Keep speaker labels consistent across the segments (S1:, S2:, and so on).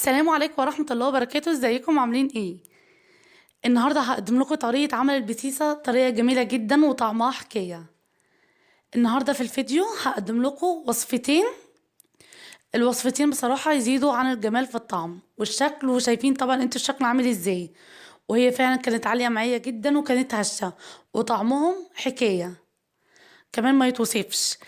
S1: السلام عليكم ورحمة الله وبركاته، ازيكم عاملين ايه؟ النهارده هقدم لكم طريقة عمل البسيسة، طريقة جميلة جدا وطعمها حكاية. النهارده في الفيديو هقدم لكم وصفتين. الوصفتين بصراحة يزيدوا عن الجمال في الطعم والشكل، وشايفين طبعا انتوا الشكل عامل ازاي. وهي فعلا كانت عالية معايا جدا وكانت هشة، وطعمهم حكاية كمان ما يتوصفش.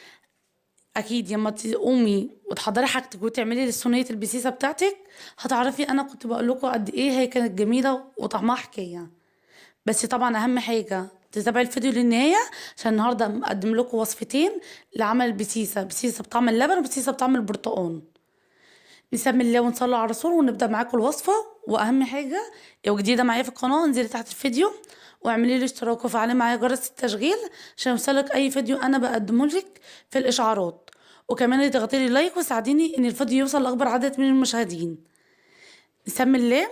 S1: اكيد لما تقومي وتحضري حاجتك وتعملي صينيه البسيسه بتاعتك هتعرفي انا كنت بقول لكم قد ايه هي كانت جميله وطعمها حكايه. بس طبعا اهم حاجه تتابعي الفيديو للنهايه، عشان النهارده مقدم لكم وصفتين لعمل البسيسه، بسيسه بطعم اللبن وبسيسه بطعم البرتقال. نسمي الله ونصلي على الرسول ونبدا معاكم الوصفه. واهم حاجه، لو جديده معايا في القناه انزلي تحت الفيديو واعملي لي اشتراك وفعلي معايا جرس التشغيل عشان يوصلك اي فيديو انا بقدمه لك في الاشعارات. وكمان تضغطي لي لايك وساعديني ان الفيديو يوصل لاكبر عدد من المشاهدين. نسمي الله.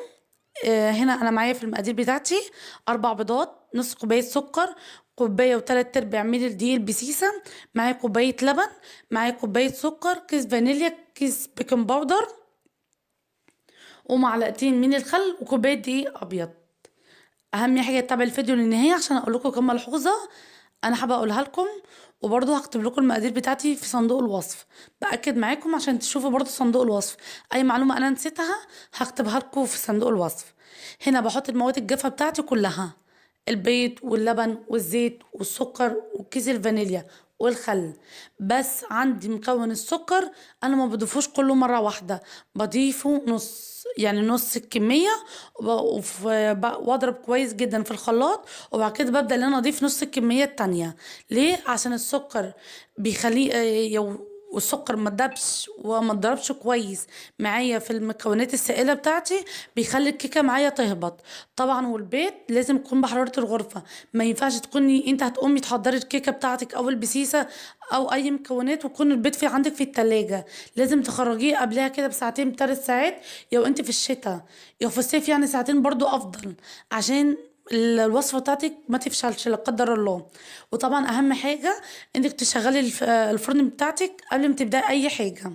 S1: هنا انا معايا في المقادير بتاعتي 4 بيضات، نص كوبايه سكر، كوبايه وتلات ارباع ميل دقيق البسيسه، معايا كوبايه لبن، معايا كوبايه سكر، كيس فانيليا، كيس بيكنج باودر، ومعلقتين من الخل، وكوبايه دقيق ابيض. اهم حاجه تتابعي الفيديو للنهايه عشان اقول لكم كم ملحوظه انا حابه اقولها لكم. وبرضه هكتب لكم المقادير بتاعتي في صندوق الوصف، باكد معاكم عشان تشوفوا برضه صندوق الوصف. اي معلومه انا نسيتها هكتبها لكم في صندوق الوصف. هنا بحط المواد الجافه بتاعتي كلها: البيض واللبن والزيت والسكر وكيس الفانيليا والخل. بس عندي مكون السكر انا ما بضيفوش كله مره واحده، بضيفه نص، يعني نص الكميه. واضرب كويس جدا في الخلاط، وبعد كده ببدا ان انا اضيف نص الكميه التانية. ليه؟ عشان السكر بيخليه والسكر ما دبش وما اتضربش كويس معايا في المكونات السائله بتاعتي، بيخلي الكيكه معايا تهبط. طبعا والبيت لازم يكون بحراره الغرفه، ما ينفعش تكوني انت هتقومي تحضري الكيكه بتاعتك او البسيسه او اي مكونات ويكون البيت في عندك في التلاجة. لازم تخرجيه قبلها كده بساعتين 3 ساعات، لو انت في الشتاء. لو في الصيف يعني ساعتين برضو افضل، عشان الوصفه بتاعتك ما تفشلش لا قدر الله. وطبعا اهم حاجه انك تشغلي الفرن بتاعتك قبل ما تبداي اي حاجه،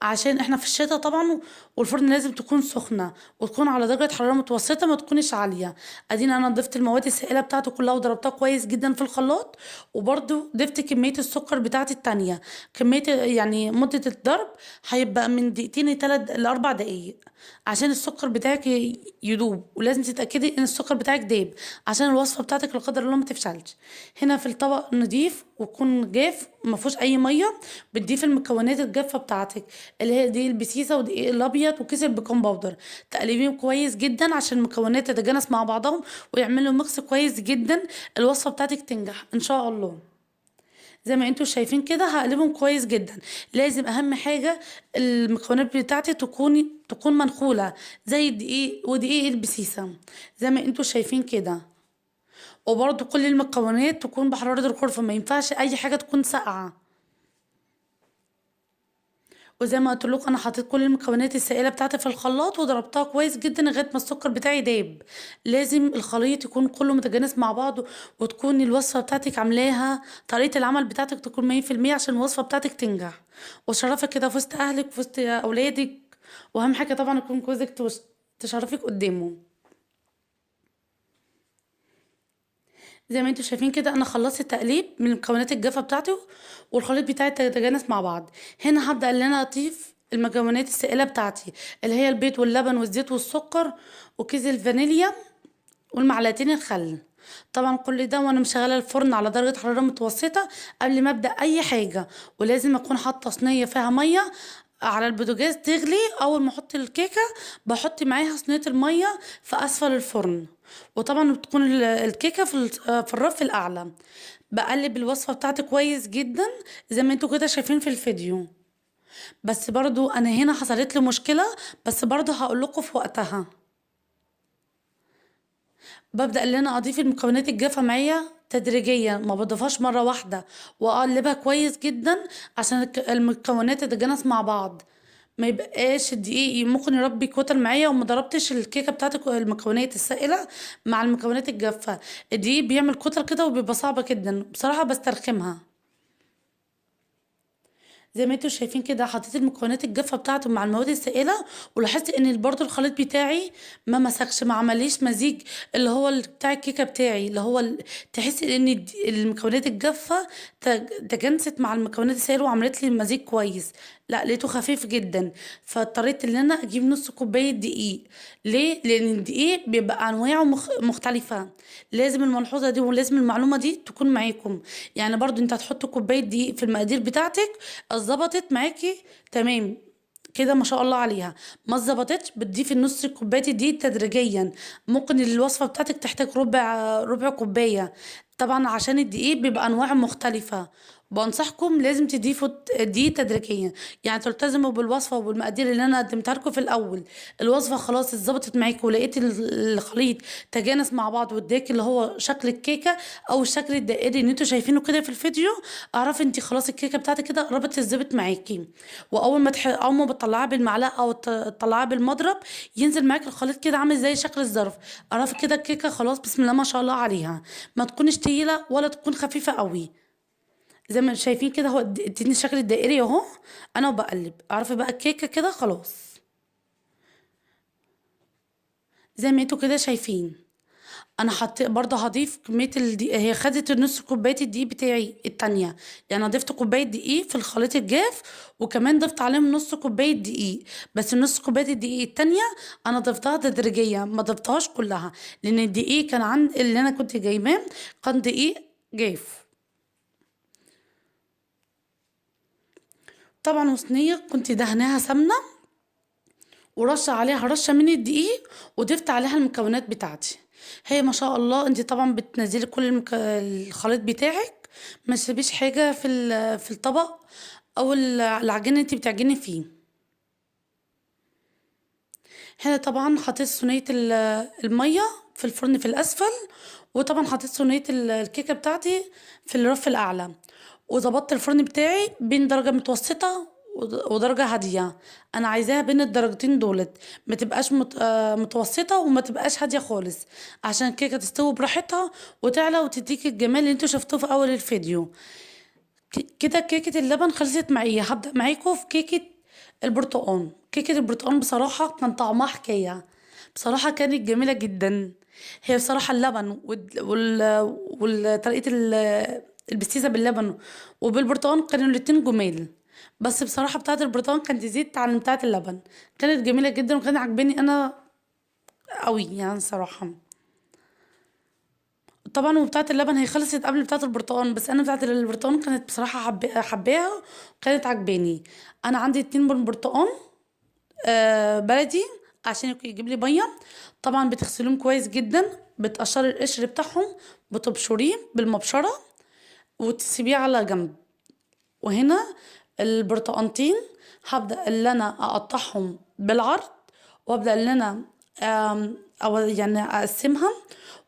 S1: عشان احنا في الشتاء طبعا، والفرن لازم تكون سخنه وتكون على درجه حراره متوسطه، ما تكونش عاليه. ادينا انا ضفت المواد السائله بتاعته كلها وضربتها كويس جدا في الخلاط، وبرده ضفت كميه السكر بتاعتي التانية. كميه يعني مده الضرب هيبقى من دقيقتين ل4 دقايق، عشان السكر بتاعك يدوب. ولازم تتاكدي ان السكر بتاعك داب عشان الوصفه بتاعتك لا قدر الله ما تفشلش. هنا في الطبق نضيف ويكون جاف ما فيهوش اي ميه، بتضيف المكونات الجافه بتاعتك اللي هي دي البسيسه ودقيق الابيض وكيس البيكنج باودر. تقلبيهم كويس جدا عشان المكونات تتجانس مع بعضهم ويعملوا ميكس كويس جدا. الوصفه بتاعتك تنجح ان شاء الله. زي ما انتوا شايفين كده هقلبهم كويس جدا. لازم اهم حاجه المكونات بتاعتي تكون منخوله، زي الدقيق ودقيق البسيسه زي ما انتوا شايفين كده. وبرضه كل المكونات تكون بحراره الغرفه، ما ينفعش اي حاجه تكون ساقعه. وزي ما قلت لكم انا حطيت كل المكونات السائله بتاعتي في الخلاط وضربتها كويس جدا لغايه ما السكر بتاعي داب. لازم الخليط يكون كله متجانس مع بعضه، وتكون الوصفه بتاعتك عاملاها طريقه العمل بتاعتك تكون 100% عشان الوصفه بتاعتك تنجح وتشرفك كده في وسط اهلك في وسط اولادك. واهم حاجه طبعا يكون جوزك تشرفك قدامه. زي ما انتوا شايفين كده انا خلصت التقليب من المكونات الجافه بتاعتي، والخليط بتاعي تتجانس مع بعض. هنا هبدا ان انا اضيف المكونات السائله بتاعتي اللي هي البيض واللبن والزيت والسكر وكيس الفانيليا والمعلقتين الخل. طبعا كل ده وانا مشغله الفرن على درجه حراره متوسطه قبل ما ابدا اي حاجه. ولازم اكون حاطه صينيه فيها ميه على البوتاجاز تغلي. اول ما احط الكيكه بحط معاها صينيه الميه في اسفل الفرن، وطبعا بتكون الكيكه في الرف الاعلى. بقلب الوصفه بتاعتي كويس جدا زي ما انتوا كده شايفين في الفيديو. بس برضو انا هنا حصلت لي مشكله، بس برضو هقول لكم في وقتها. ببدأ ان انا اضيف المكونات الجافة معايا تدريجيا، ما بضيفهاش مرة واحدة، واقلبها كويس جدا عشان المكونات تتجانس مع بعض. ما يبقاش الدقيق ممكن يربي كتل معايا وما ضربتش الكيكه بتاعت المكونات السائله مع المكونات الجافه. الدقيق بيعمل كتل كده وبيبقى صعبه جدا بصراحه بسترخمها. زي ما انتوا شايفين كده حطيت المكونات الجافه بتاعته مع المواد السائله، ولاحظت ان برضو الخليط بتاعي ما مسكش، ما عمليش مزيج اللي هو بتاع الكيكه بتاعي، اللي هو تحس ان المكونات الجافه تجانست مع المكونات السائله وعملت لي مزيج كويس. لا، لقيته خفيف جدا، فاضطريت ان انا اجيب نص كوبايه دقيق. ليه؟ لان الدقيق بيبقى انواعه مختلفه. لازم الملحوظه دي ولازم المعلومه دي تكون معاكم. يعني برضو انت هتحط كوبايه دقيق في المقادير بتاعتك، ظبطت معاكي تمام كده ما شاء الله عليها. ما ظبطتش بتضيفي النص كوبايه دي تدريجيا. ممكن الوصفه بتاعتك تحتاج ربع كوبايه. طبعا عشان الدقيق بيبقى انواع مختلفه، بنصحكم لازم تضيفوا دي تدريجيا. يعني تلتزموا بالوصفه وبالمقادير اللي انا قدمتها لكم في الاول. الوصفه خلاص اتظبطت معاكم ولقيت الخليط تجانس مع بعض واداك اللي هو شكل الكيكه او الشكل الدائري اللي انتوا شايفينه كده في الفيديو، اعرفي انت خلاص الكيكه بتاعتك كده قربت تتظبط معاكي. واول ما اول ما بتطلعيها بالمعلقه او تطلعيها بالمضرب، ينزل معاك الخليط كده عامل زي شكل الظرف، اعرفي كده الكيكه خلاص بسم الله ما شاء الله عليها. ما تكونش تقيله ولا تكون خفيفه قوي. زي ما شايفين كده هو اديني الشكل الدائري اهو. انا وبقلب اعرفي بقى الكيكه كده خلاص. زي ما انتوا كده شايفين، انا حطيت برضه هضيف كميه الدقيق. هي خدت النص كوبايه الدقيق بتاعي التانية. يعني انا ضفت كوبايه دقيق في الخليط الجاف، وكمان ضفت عليهم نص كوبايه دقيق. بس النص كوبايه الدقيق التانية انا ضفتها تدريجيا، ما ضفتهاش كلها، لان الدقيق كان عند اللي انا كنت جايباه كان دقيق جاف. طبعا وصينيه كنت دهناها سمنه، ورشه عليها رشه من الدقيق، وضفت عليها المكونات بتاعتي. هي ما شاء الله انت طبعا بتنزلي كل الخليط بتاعك، ما تسيبيش حاجه في الطبق او العجين اللي انت بتعجني فيه. هنا طبعا حطيت صينيه الميه في الفرن في الاسفل، وطبعا حطيت صينيه الكيكه بتاعتي في الرف الاعلى، وظبطت الفرن بتاعي بين درجه متوسطه ودرجه هاديه. انا عايزاها بين الدرجتين دولت، ما تبقاش متوسطه وما تبقاش هاديه خالص، عشان الكيكه تستوي براحتها وتعلى وتديك الجمال اللي انتوا شفتوه في اول الفيديو. كده كيكه اللبن خلصت معايا. هبدأ معاكم في كيكه البرتقال. كيكه البرتقال بصراحه كان طعمها حكايه، بصراحه كانت جميله جدا. هي بصراحه اللبن وطريقه البستيزه باللبن وبالبرتقال كانوا الاتنين جمال. بس بصراحه بتاعه البرتقال كانت تزيد عن بتاعه اللبن. كانت جميله جدا وكانت عجباني انا قوي يعني صراحه. طبعا وبتاعه اللبن هي خلصت قبل بتاعه البرتقال، بس انا بتاعه البرتقال كانت بصراحه حباها وكانت عجباني. انا عندي 2 برتقال بلدي، عشان يجيب لي ميه. طبعا بتغسليهم كويس جدا، بتقشري القشر بتاعهم، بتبشريه بالمبشره وتسيبيه على جنب. وهنا البرتقانتين هبدأ اللي انا اقطعهم بالعرض، وابدأ اللي انا او يعني اقسمها،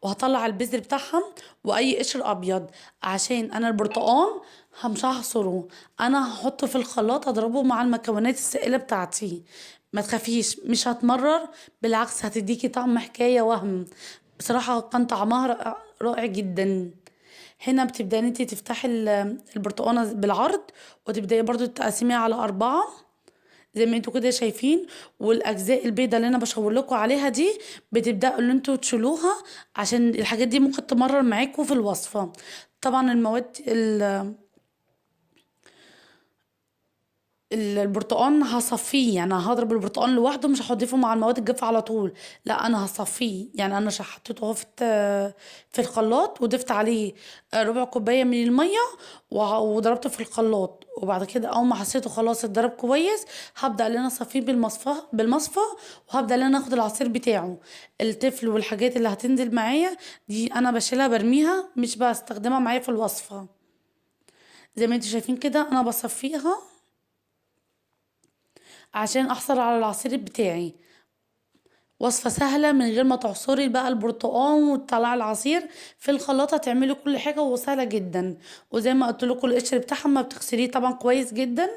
S1: وهطلع البذر بتاعها واي قشر ابيض. عشان انا البرتقال مش هعصره، انا هحطه في الخلاط اضربه مع المكونات السائله بتاعتي. ما تخافيش مش هتمرر، بالعكس هتديكي طعم حكايه وهم. بصراحه كان طعمها رائع جدا. هنا بتبدأي ان انتي تفتحي البرتقانة بالعرض، وتبدأي برضو تقسميها على 4 زي ما انتوا كده شايفين. والاجزاء البيضة اللي انا بشاور لكم عليها دي بتبدأوا ان انتوا تشيلوها، عشان الحاجات دي ممكن تمرر معاكم في الوصفة. طبعا المواد البرتقال هصفيه. يعني هضرب البرتقال لوحده، مش هضيفه مع المواد الجافة على طول، لا انا هصفيه. يعني انا حطيته اهو في الخلاط، وضفت عليه ربع كوباية من المية، وضربته في الخلاط. وبعد كده اول ما حسيته خلاص اتضرب كويس، هبدأ ان انا اصفيه بالمصفى. وهبدأ ان انا اخد العصير بتاعه. التفل والحاجات اللي هتنزل معايا دي انا بشيلها برميها، مش بستخدمها معايا في الوصفة. زي ما انتوا شايفين كده انا بصفيها عشان احصل على العصير بتاعي. وصفة سهلة من غير ما تعصري بقى البرتقال وتطلعي العصير في الخلاطة، تعملي كل حاجة وسهلة جدا. وزي ما قلت لكم القشر بتاعها ما بتغسليه طبعا كويس جدا،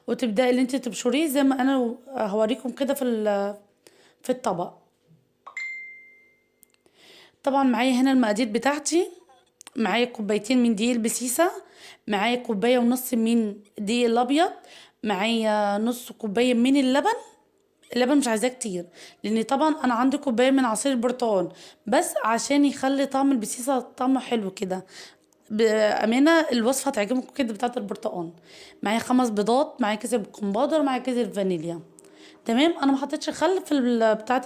S1: وتبدأي ان انت تبشريه زي ما انا هوريكم كده في الطبق. طبعا معايا هنا المقادير بتاعتي. معايا كوبايتين من دقيق البسيسة، معايا كوباية ونص من دقيق الابيض، معايا نص كوباية من اللبن. اللبن مش عايزاه كتير، لان طبعا انا عندي كوبايه من عصير البرتقال، بس عشان يخلي طعم البسيسه طعمه حلو كده. بامانه الوصفه هتعجبكم كده بتاعه البرتقال. معايا 5 بيضات، معايا كيس البيكنج باودر، معايا كيس الفانيليا. تمام. انا ما حطيتش خل في بتاعه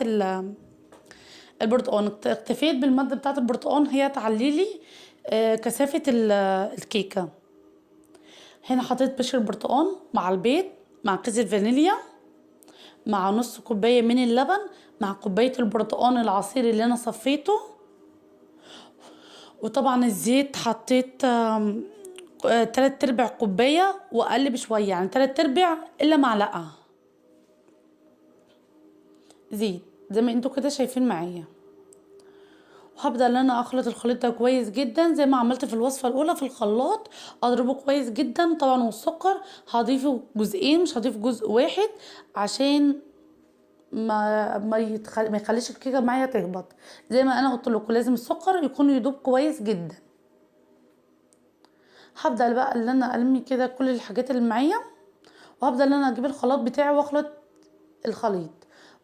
S1: البرتقال، اكتفيت بالماده بتاعه البرتقال، هي تعلي لي كثافه الكيكه. هنا حطيت بشر البرتقال مع البيض مع كيس الفانيليا مع نص كوباية من اللبن مع كوباية البرتقان العصير اللي انا صفيته. وطبعا الزيت حطيت 3/4 كوباية واقلب شوية، يعني 3/4 الا معلقة زيت زي ما انتوا كده شايفين معايا. وهبدأ ان انا اخلط الخليط ده كويس جدا زي ما عملت في الوصفة الاولى في الخلاط. اضربه كويس جدا طبعا. والسكر هضيفه جزئين مش هضيف جزء واحد، عشان ما يخليش الكيكه معايا تهبط. زي ما انا قلت لكم لازم السكر يكون يدوب كويس جدا. هبدا بقى ان انا المي كده كل الحاجات اللي معايا، وهبدا ان انا اجيب الخلاط بتاعي واخلط الخليط.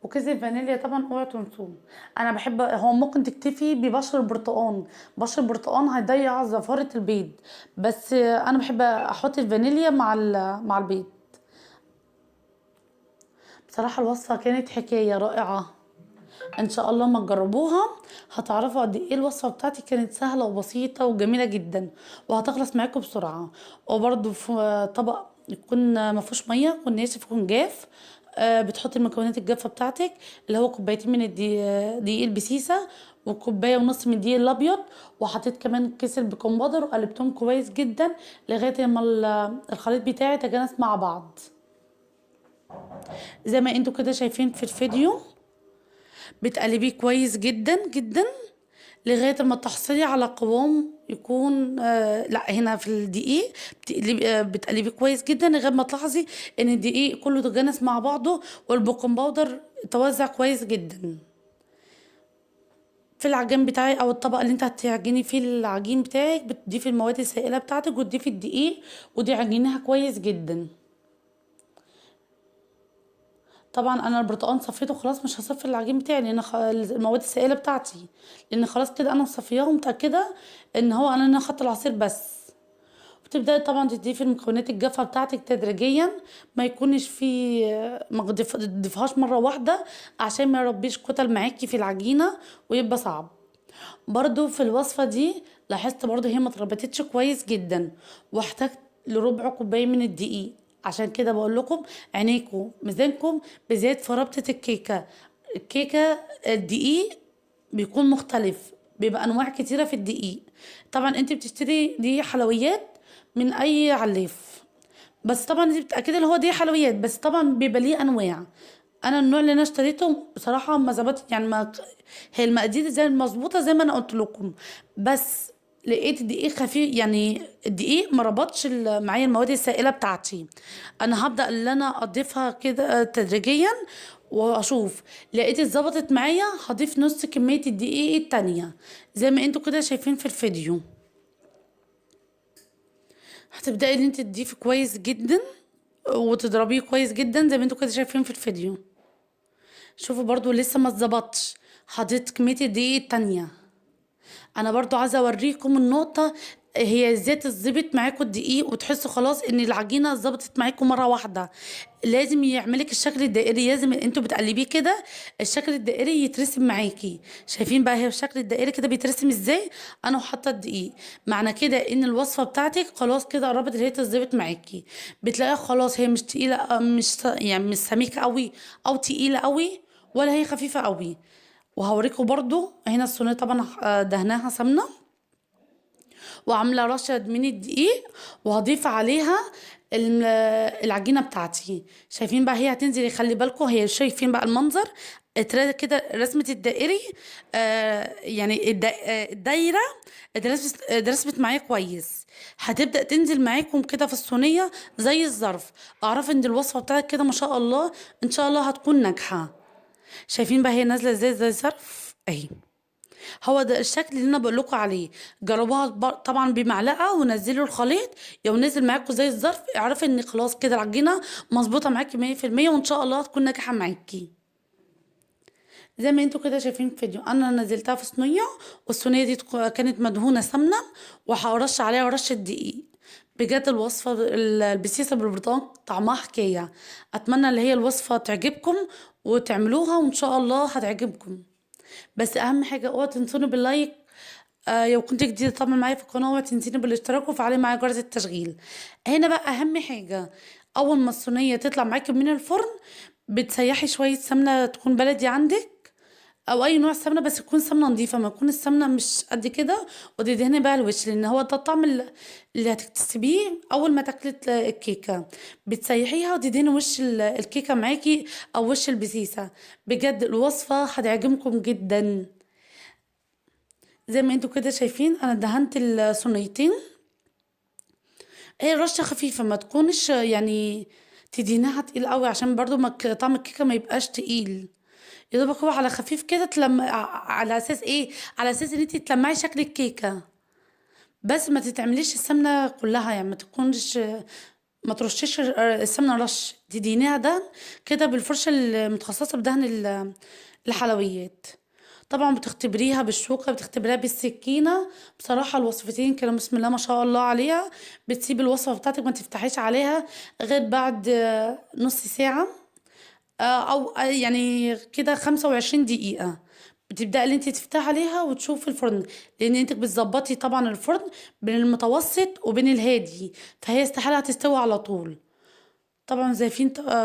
S1: وكيس الفانيليا طبعا اوعوا تنسوه. انا بحب، هو ممكن تكتفي ببشر البرتقال، بشر البرتقال هيضيع زفاره البيض، بس انا بحب احط الفانيليا مع البيض. بصراحه الوصفه كانت حكايه رائعه، ان شاء الله ما تجربوها هتعرفوا قد ايه الوصفه بتاعتي كانت سهله وبسيطه وجميله جدا، وهتخلص معاكم بسرعه. وبرده في طبق يكون ما فيهوش ميه، يكون ناشف يكون جاف. بتحطي المكونات الجافه بتاعتك، اللي هو كوبايتين من دقيق البسيسه وكوبايه ونص من الدقيق الابيض. وحطيت كمان كيس البيكنج باودر وقلبتهم كويس جدا لغايه ما الخليط بتاعي يتجانس مع بعض زي ما انتوا كده شايفين في الفيديو. بتقلبيه كويس جدا جدا لغاية ما تحصلي على قوام يكون لا، هنا في الدقيق بتقلبيه كويس جدا لغاية ما تلاحظي ان الدقيق كله تجانس مع بعضه والبيكنج باودر توزع كويس جدا في العجين بتاعي او الطبق اللي انت هتعجني فيه العجين بتاعك. بتضيفي المواد السائلة بتاعتك وتضيفي الدقيق ودي عجينها كويس جدا. طبعا انا البرتقال صفيته خلاص، مش هصفي العجين بتاعي لان المواد السائله بتاعتي، لان خلاص كده انا مصفياه ومتاكده ان هو انا خدت العصير بس. وتبداي طبعا تضيفي المكونات الجافه بتاعتك تدريجيا، ما يكونش في ما تضيفهاش مره واحده عشان ما يربيش كتل معاكي في العجينه ويبقى صعب. برضو في الوصفه دي لاحظت برضو هي ما اتربطتش كويس جدا، واحتجت لربع كوبايه من الدقيق. عشان كده بقول لكم عينيكم ميزانكم بزيت في ربطة الكيكة. الكيكة الدقيق بيكون مختلف، بيبقى انواع كتيرة في الدقيق. طبعا انت بتشتري دي حلويات من اي علاف، بس طبعا انت بتأكدي اللي هو دي حلويات، بس طبعا بيبقى ليه انواع. انا النوع اللي انا اشتريته بصراحة ما ظبطت، يعني ما هي المقادير زي المظبوطة زي ما انا قلت لكم، بس لقيت الدقيق خفيف، يعني الدقيق ما ربطش معايا المواد السائلة بتاعتي. انا هبدأ اللي انا اضيفها كده تدريجيا واشوف لقيت اتظبطت معايا هضيف نص كمية الدقيق التانية زي ما انتوا كده شايفين في الفيديو. هتبدأي ان انت تضيفي كويس جدا وتضربيه كويس جدا زي ما انتوا كده شايفين في الفيديو. شوفوا برضو لسه ما اتظبطش، حطيت كمية الدقيق التانية. انا برضو عايزه اوريكم النقطه هي ازاي تظبط معاكم الدقيق وتحسوا خلاص ان العجينه ظبطت معاكم مره واحده. لازم يعملك الشكل الدائري، لازم انتوا بتقلبيه كده الشكل الدائري يترسم معاكي. شايفين بقى هي الشكل الدائري كده بيترسم ازاي؟ انا وحاطه الدقيق، معنى كده ان الوصفه بتاعتك خلاص كده قربت اللي هي تظبط معاكي. بتلاقيها خلاص هي مش تقيله، يعني مش سميكه قوي او تقيله قوي، ولا هي خفيفه قوي. وهوريكم برضو هنا الصينيه طبعا دهناها سمنه وعامله رشه من الدقيق، وهضيف عليها الم- العجينه بتاعتي. شايفين بقى هي هتنزل، خلي بالكم هي شايفين بقى المنظر كده رسمه الدائري. يعني الدايره اترسمت معايا كويس. هتبدا تنزل معاكم كده في الصينيه زي الظرف. اعرف ان الوصفه بتاعتك كده ما شاء الله ان شاء الله هتكون ناجحه. شايفين بقى هي نازله ازاي زي الظرف اهي. هو ده الشكل اللي انا بقول لكم عليه. جربوها طبعا بمعلقه ونزلوا الخليط. لو نزل معاكم زي الظرف اعرفي ان خلاص كده العجينه مظبوطه معاكي 100%، وان شاء الله هتكون ناجحه معاكي. زي ما انتوا كده شايفين في الفيديو انا نزلتها في صينيه، والصينيه دي كانت مدهونه سمنه، وهرش عليها رشه دقيق. بجد الوصفه البسيسه بالبرتقال طعمها حكايه. اتمنى اللي هي الوصفه تعجبكم وتعملوها، وان شاء الله هتعجبكم. بس اهم حاجه اوعوا تنسوني باللايك. لو كنت جديدة طبعا معايا في القناة اوعي تنسيني بالاشتراك وفعلي معايا جرس التشغيل. هنا بقى اهم حاجة، اول ما الصينية تطلع معاكي من الفرن بتسيحي شوية سمنة تكون بلدي عندك، او اي نوع سمنة بس تكون سمنة نظيفة، ما تكون السمنة مش قد كده. وتدهني بقى الوش لان هو ده الطعم اللي هتكتسبيه اول ما تاكلي الكيكة. بتسيحيها وتدهني وش الكيكة معاكي او وش البسيسة. بجد الوصفة هتعجبكم جدا. زي ما انتوا كده شايفين انا دهنت الصينيتين. هي رشة خفيفة ما تكونش يعني تدينها تقيل قوي، عشان برضو ما طعم الكيكة ما يبقاش تقيل. يا دوبك هو على خفيف كده على اساس ايه، على اساس ان انتي تلمعي شكل الكيكة. بس ما تتعمليش السمنة كلها، يعني ما تكونش، ما ترشيش السمنة رش، تدينيها دهن كده بالفرشة المتخصصة بدهن الحلويات. طبعا بتختبريها بالشوكة، بتختبريها بالسكينة. بصراحة الوصفتين كانوا بسم الله ما شاء الله عليها. بتسيبي الوصفة بتاعتك ما تفتحيش عليها غير بعد نص ساعة، او يعني كده 25 دقيقة. بتبدأي اللي انت تفتحي عليها وتشوفي الفرن، لان انت بتظبطي طبعا الفرن بين المتوسط وبين الهادي، فهي استحالة هتستوي على طول. طبعا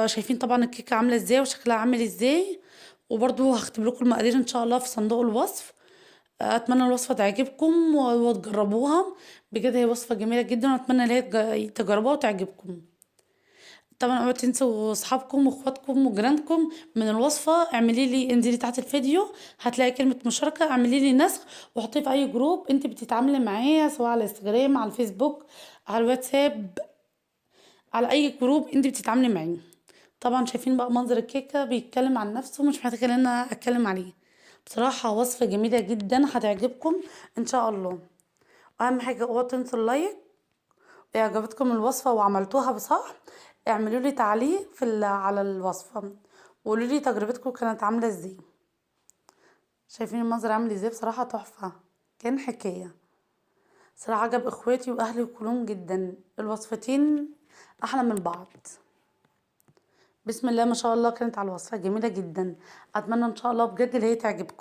S1: شايفين طبعا الكيكة عاملة ازاي وشكلها عامل ازاي. وبرضو هكتب لكم المقادير ان شاء الله في صندوق الوصف. اتمنى الوصفة تعجبكم وتجربوها. بجد هي وصفة جميلة جدا، واتمنى ان هي تجربوها وتعجبكم. طبعا اوعوا تنسوا اصحابكم واخواتكم وجيرانكم من الوصفة. اعملي لي، انزلي تحت الفيديو هتلاقي كلمة مشاركة، اعملي لي نسخ وحطيه في اي جروب انت بتتعاملي معاه، سواء على الانستجرام، على الفيسبوك، على الواتساب، على اي جروب انت بتتعاملي معاه. طبعا شايفين بقى منظر الكيكة بيتكلم عن نفسه، مش محتاجة ان انا اتكلم عليه. بصراحة وصفة جميلة جدا هتعجبكم ان شاء الله. واهم حاجة اوعوا تنسوا اللايك. إيه عجبتكم الوصفة وعملتوها بصح، اعملوا لي تعليق على الوصفة، وقولوا لي تجربتكم كانت عاملة ازاي. شايفين المنظر عامل ازاي؟ بصراحة تحفة، كان حكاية. صراحة عجب اخواتي واهلي كلهم جدا. الوصفتين احلى من بعض. بسم الله ما شاء الله، كانت على الوصفة جميلة جدا. اتمنى ان شاء الله بجد اللي هي تعجبكم.